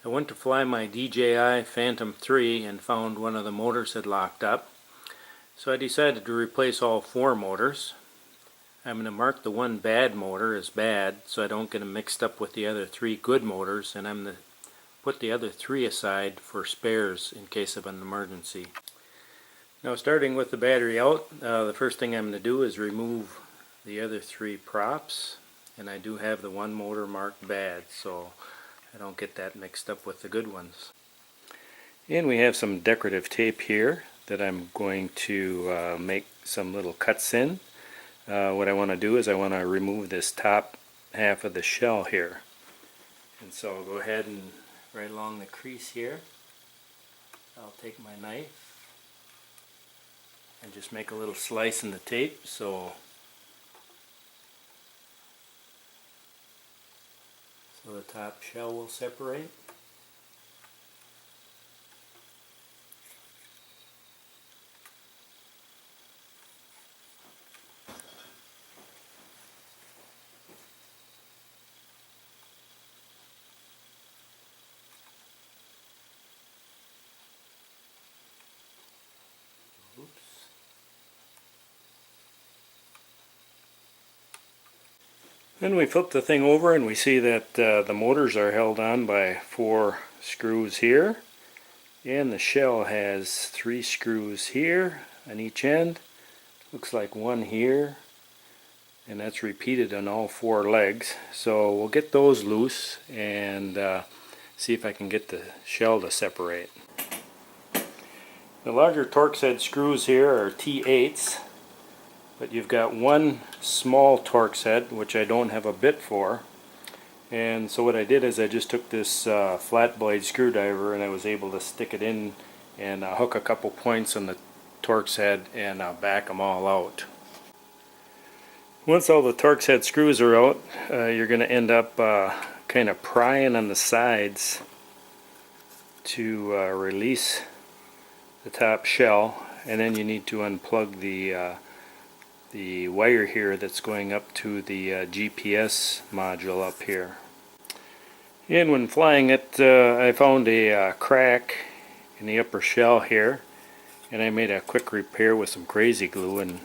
I went to fly my DJI Phantom 3 and found one of the motors had locked up. So I decided to replace all 4 motors. I'm going to mark the one bad motor as bad so I don't get them mixed up with the other 3 good motors, and I'm going to put the other 3 aside for spares in case of an emergency. Now, starting with the battery out, the first thing I'm going to do is remove the other 3 props, and I do have the one motor marked bad so I don't get that mixed up with the good ones. And we have some decorative tape here that I'm going to make some little cuts in. What I want to do is I want to remove this top half of the shell here. And so I'll go ahead and right along the crease here, I'll take my knife and just make a little slice in the tape so the top shell will separate. Oops. Then we flip the thing over and we see that the motors are held on by 4 screws here, and the shell has 3 screws here on each end. Looks like 1 here, and that's repeated on all 4 legs. So we'll get those loose and see if I can get the shell to separate. The larger Torx head screws here are T8s. But you've got 1 small Torx head, which I don't have a bit for. And so what I did is I just took this flat blade screwdriver and I was able to stick it in and hook a couple points on the Torx head and back them all out. Once all the Torx head screws are out, you're going to end up kind of prying on the sides to release the top shell, and then you need to unplug the wire here that's going up to the GPS module up here. And when flying it, I found a crack in the upper shell here, and I made a quick repair with some crazy glue, and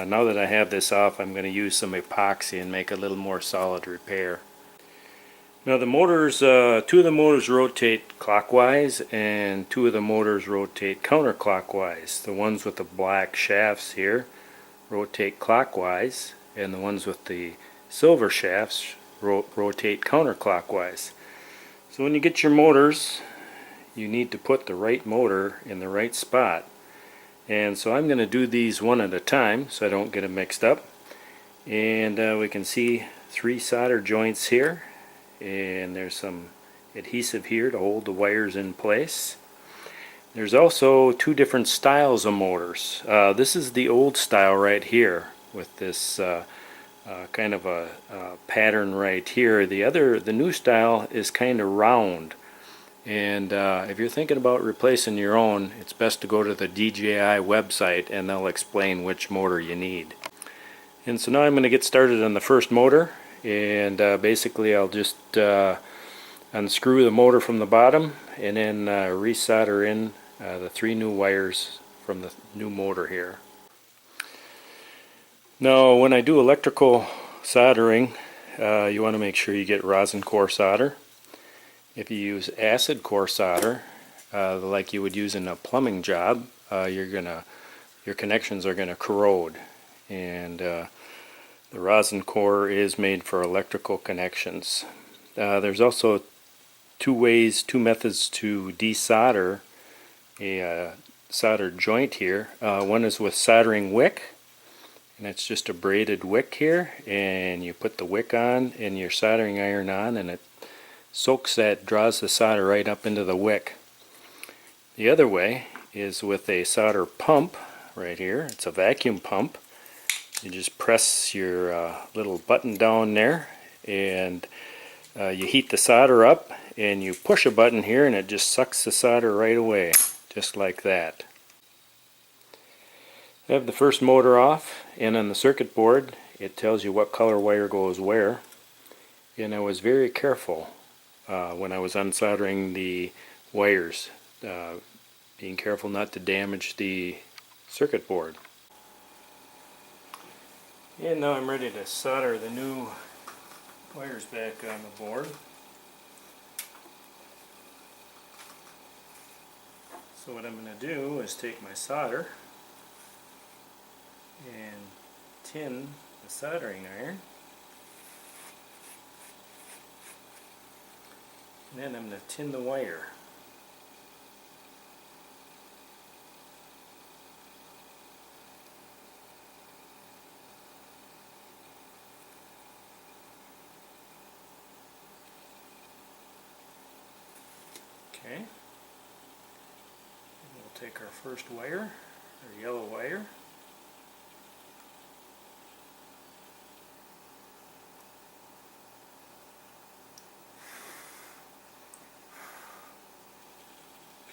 now that I have this off, I'm going to use some epoxy and make a little more solid repair. Now the motors, 2 of the motors rotate clockwise and 2 of the motors rotate counterclockwise. The ones with the black shafts here rotate clockwise, and the ones with the silver shafts rotate counterclockwise. So when you get your motors, you need to put the right motor in the right spot. And so I'm going to do these one at a time so I don't get them mixed up. And we can see 3 solder joints here, and there's some adhesive here to hold the wires in place. There's also 2 different styles of motors. This is the old style right here with this kind of a pattern right here. The new style is kind of round. And if you're thinking about replacing your own, it's best to go to the DJI website and they'll explain which motor you need. And so now I'm going to get started on the first motor, and basically I'll just unscrew the motor from the bottom and then resolder in the 3 new wires from the new motor here. Now when I do electrical soldering, you want to make sure you get rosin core solder. If you use acid core solder, like you would use in a plumbing job, your connections are going to corrode, and the rosin core is made for electrical connections. There's also 2 methods to desolder a soldered joint here. One is with soldering wick, and it's just a braided wick here, and you put the wick on and your soldering iron on, and it draws the solder right up into the wick. The other way is with a solder pump right here. It's a vacuum pump. You just press your little button down there, and you heat the solder up, and you push a button here and it just sucks the solder right away, just like that. I have the first motor off, and on the circuit board it tells you what color wire goes where, and I was very careful when I was unsoldering the wires, being careful not to damage the circuit board. And now I'm ready to solder the new wires back on the board. So what I'm going to do is take my solder and tin the soldering iron, and then I'm going to tin the wire. Okay, and we'll take our first wire, our yellow wire,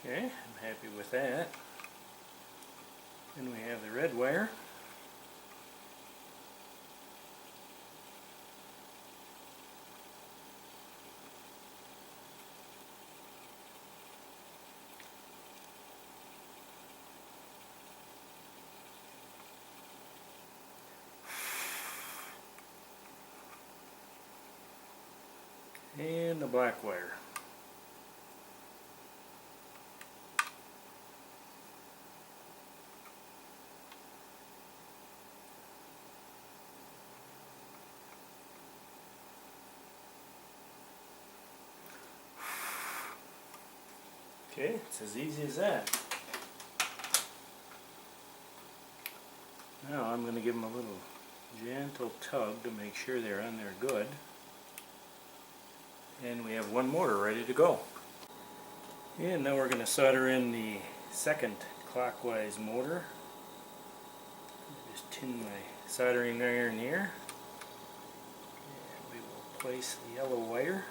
okay, I'm happy with that. Then we have the red wire. And the black wire. Okay, it's as easy as that. Now I'm going to give them a little gentle tug to make sure they're on there good. And we have one motor ready to go. And now we're going to solder in the second clockwise motor. Just tin my soldering iron here. And we will place the yellow wire.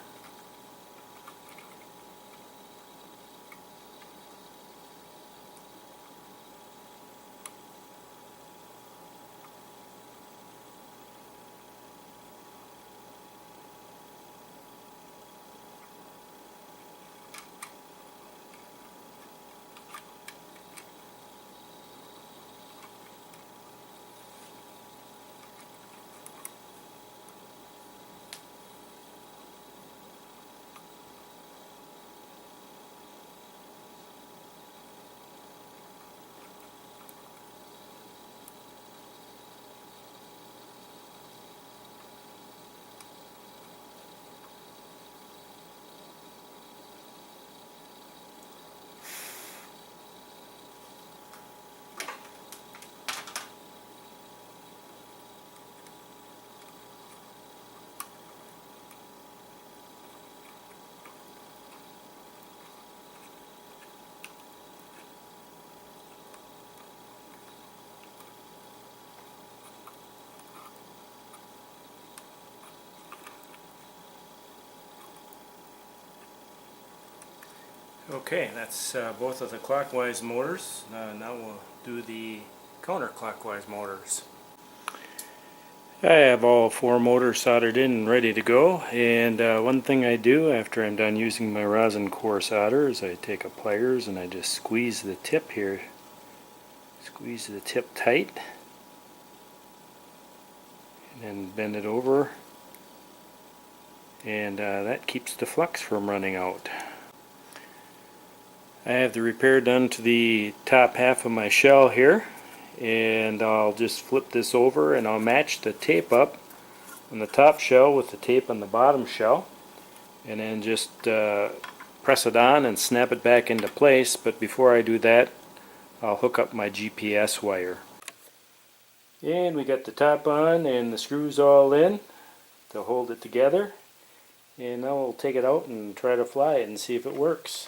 Okay, that's both of the clockwise motors. Now we'll do the counterclockwise motors. I have all four motors soldered in and ready to go, and one thing I do after I'm done using my rosin core solder is I take a pliers and I just squeeze the tip here. Squeeze the tip tight and then bend it over, and that keeps the flux from running out. I have the repair done to the top half of my shell here, and I'll just flip this over and I'll match the tape up on the top shell with the tape on the bottom shell, and then just press it on and snap it back into place. But before I do that, I'll hook up my GPS wire. And we got the top on and the screws all in to hold it together, and now we'll take it out and try to fly it and see if it works.